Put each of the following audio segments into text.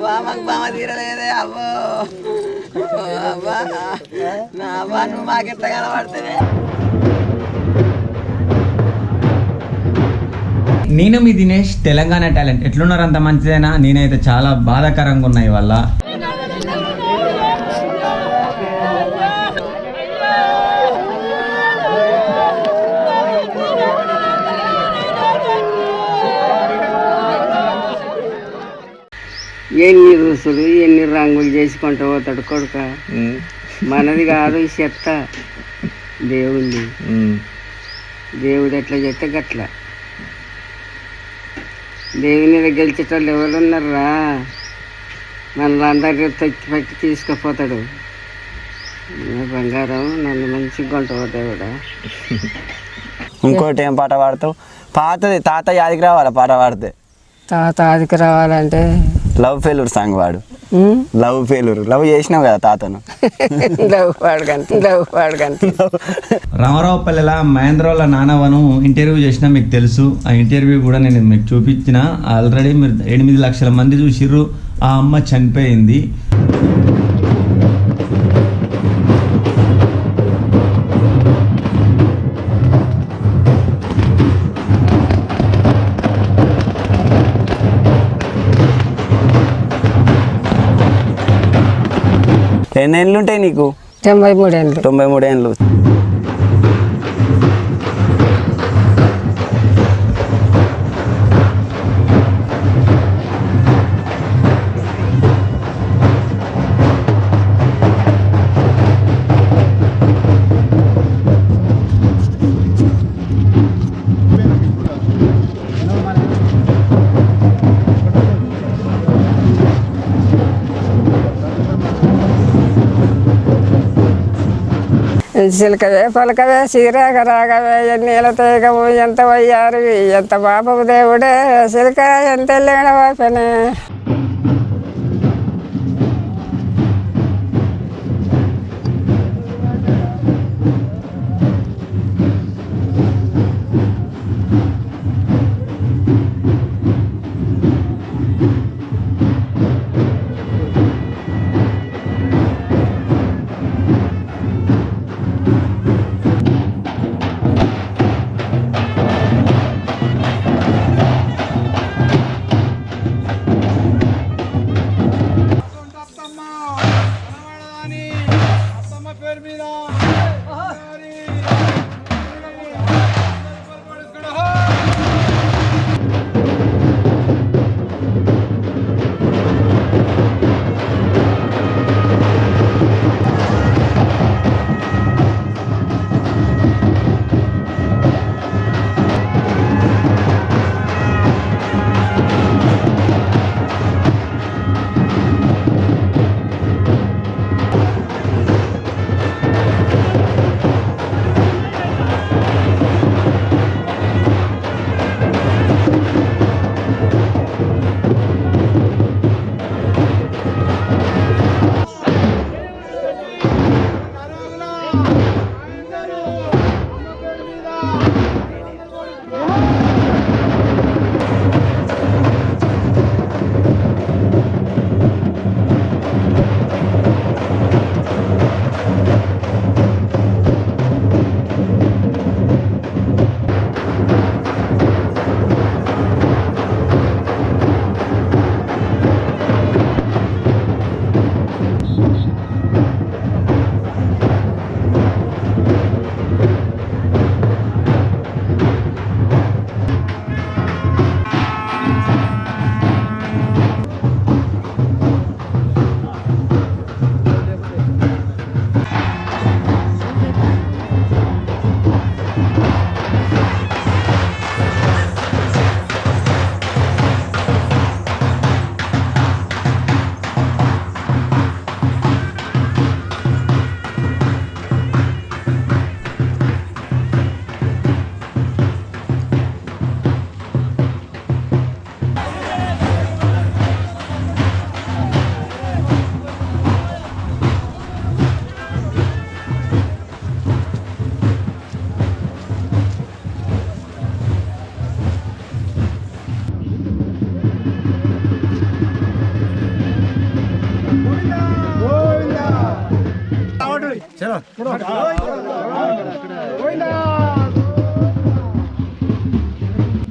అవ్వా మాకు బామ తీరలేదే అవ్వో అవ్వా నా అవ్వా నువ్వు మాకెట్లా కనబడుతుంది. నేను మీ దినేష్, తెలంగాణ టాలెంట్. ఎట్లున్నారు? అంత మంచిదేనా? నేనైతే చాలా బాధాకరంగా ఉన్నాయి వల్ల. ఎన్ని రుసులు ఎన్ని రంగులు చేసుకుంటూ పోతాడు కొడుక. మనది కాదు ఈ చెత్త, దేవుంది. దేవుడు ఎట్లా చేస్తే గట్లా. దేవుని మీద గెలిచేటోళ్ళు ఎవరు ఉన్నారా? మనల్ని అందరినీ తొక్కి పట్టి తీసుకుపోతాడు. బంగారం నన్ను మంచిగా కొంటావు దేవుడా. ఇంకోటి ఏం పాట పాడతావు? పాతది తాత యాదికి రావాలా పాట పాడితే? తాత ఆదికి రావాలంటే లవ్ ఫెయిల్యూర్ సాంగ్ వాడు. Love failure. లవ్ చేసినావు కదా తాతను. రామారావుపల్లెల మహేంద్రరావుల నానవను ఇంటర్వ్యూ చేసినా మీకు తెలుసు. ఆ ఇంటర్వ్యూ కూడా నేను మీకు చూపించిన. ఆల్రెడీ మీరు 8 లక్షల మంది చూసిర్రు. ఆ అమ్మ చనిపోయింది. ఎన్ని ఏళ్ళు ఉంటాయి నీకు? 93 ఏళ్ళు. 93 ఏళ్ళు. చిలకవే పలకవే చీరాక రాగవే ఎన్నీల తేగము ఎంత వయ్యారువి ఎంత బాబు దేవుడే చిలక ఎంత వెళ్ళిన వాపనే.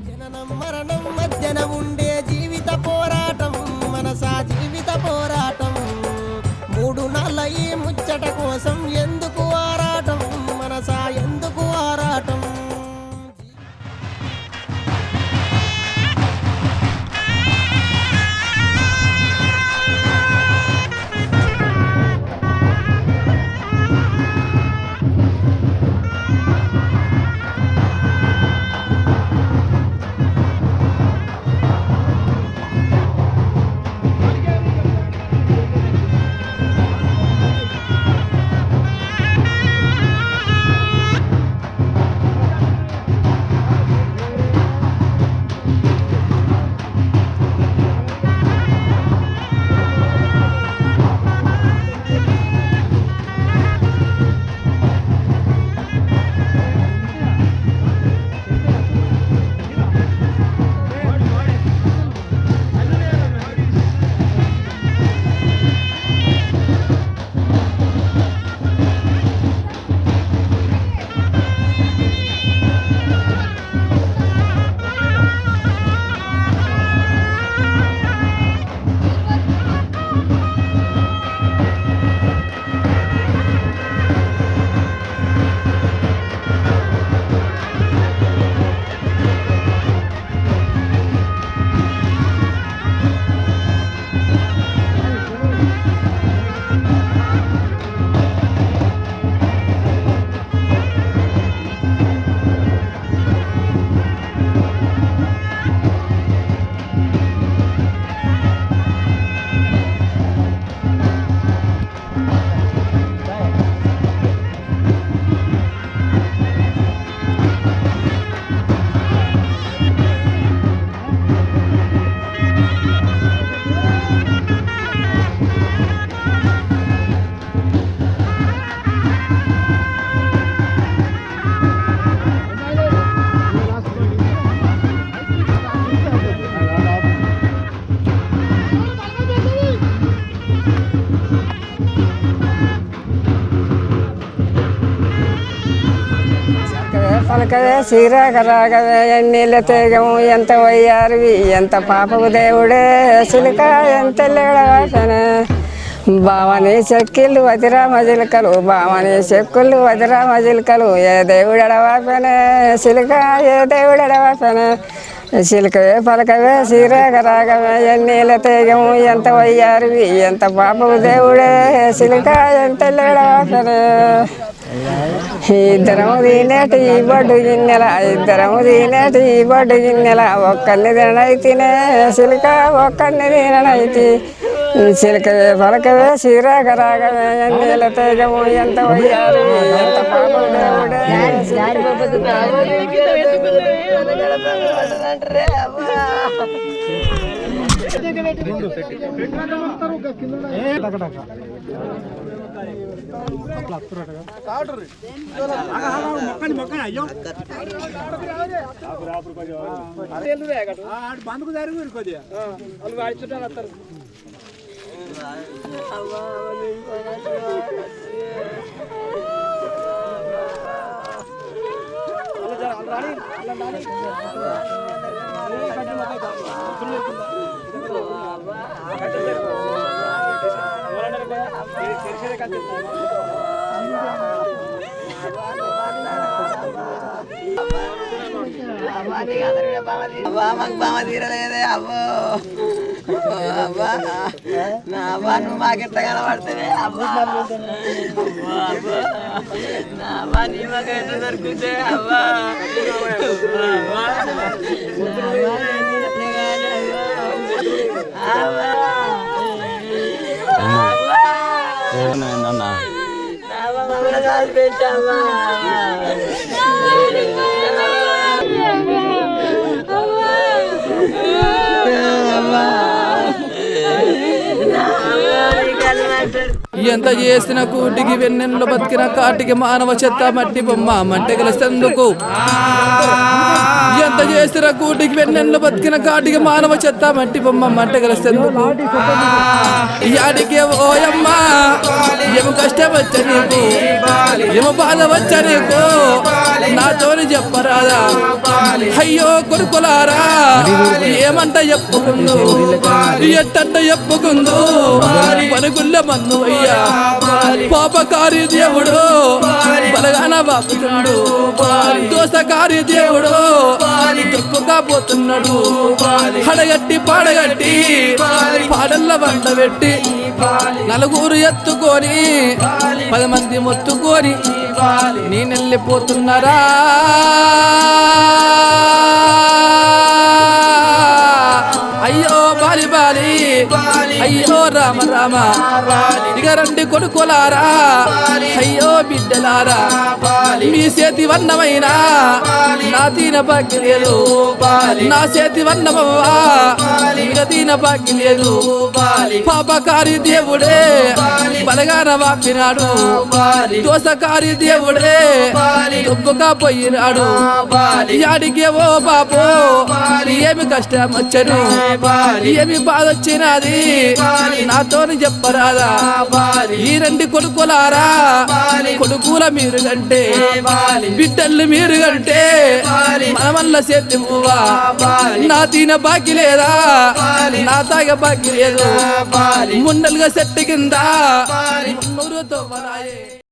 జననం మరణం మధ్యన ఉండే జీవిత పోరాటం మనసా జీవిత పోరాటం 3 నాళ్ళ ఈ ముచ్చట కోసం ఎందుకు ఆరాటం మనసా ఎందుకు ఆరాటం. పలకవే శ్రీరాగ రాగవే ఎన్నీళ్ళ తేగము ఎంత వయ్యారివి ఎంత పాపకు దేవుడే సిలిక ఎంత లేడవాసనే బావని చెక్కిళ్ళు వదిరామ జిలకలు బావని చెక్కుళ్ళు వదిరామ జిలకలు ఏ దేవుడెడవాసనే సిలిక ఏ దేవుడెడవాసనే సిలికవే పలకవే శ్రీరాగ రాగవే ఎన్నీళ్ళ తేగము ఎంత వయ్యారివి ఎంత పాపకు దేవుడే సిలిక ఎంత లేడవాసనే ఇద్దరము తినేటి ఈ బొడ్డు గిన్నెల ఇద్దరము తినేటి ఈ బొడ్డు గిన్నెల ఒక్కరిని తిననైతేనే సిలిక ఒక్కరిని తిననైతి సిలికవే పలకవే శ్రీరాగ రాగవే ఎన్నీళ్ళ తేగము ఎంత వయ్యారు ఎంత పాపం దేవుడే బందుకు జరిగి కొద్దిగా వాళ్ళు వాడుతుంటారు వస్తారు మాకు బామ తీరలేదే అవ్వో అవ్వా నా అవ్వా నువ్వు మాకెట్లా కనబడుతుంది అవ్వా నా అవ్వా నీ మాకు ఎట్లా దొరుకుతే అవ్వా అవ్వా ఎంత చేసిన కూటికి వెన్నెల్లో బతికిన కాటికి మానవ చెత్త మట్టి బొమ్మ మంటె గెలుస్తేందుకు ఎంత చేసిన కూటికి వెన్నెల్లో బతికిన కాటికి మానవ చెత్త మట్టి బొమ్మ మంటె గెలుస్తేందుకు యాడికి ఓయమ్మా ఏమో కష్టం వచ్చా నీకు ఏమో బాధ వచ్చా నీకు నాతోని చెప్పరాదా అయ్యో కొడుకులారా ఏమంట చెప్పుకుందు ఎట్టంట చెప్పుకుందు పనుకుల్ల మన్ను అయ్యా పాపకారి దేవుడు బలగాన బాపుతుండు దోసకారి దేవుడు తప్పుగా పోతున్నాడు హడగట్టి పాడగట్టి పాడల్ల వంట పెట్టి నలుగురు ఎత్తుకొని 10 మంది మొత్తుకొని నేనెళ్ళిపోతున్నారా అయ్యో బాలి బాలి అయ్యో రామ రామ ఇక రండి కొడుకులారా అయ్యో బిడ్డలారా మీ చేతి వన్నమైనా నా తీన బాకి లేదు నా చేతి వన్నమవ్వా ఇక తీన బాకి లేదు పాపకారి దేవుడే బలగాన వాపినాడు దోసకారి దేవుడే దుబ్బుగా పోయినాడు యాడికే ఓ బాబో ఏమి కష్టం వచ్చను ఏమి బాధ వచ్చినది నాతోని చెప్పరాదా ఈ రండి కొడుకులారా కొడుకుల మీరు కంటే బిడ్డల్ని మీరు కంటే మనమల్ల చేతి పువ్వా నా తిన బాకి లేదా నా తాగ బాకి లేదు ముండలుగా చెట్టు కింద 300 తోవరాయే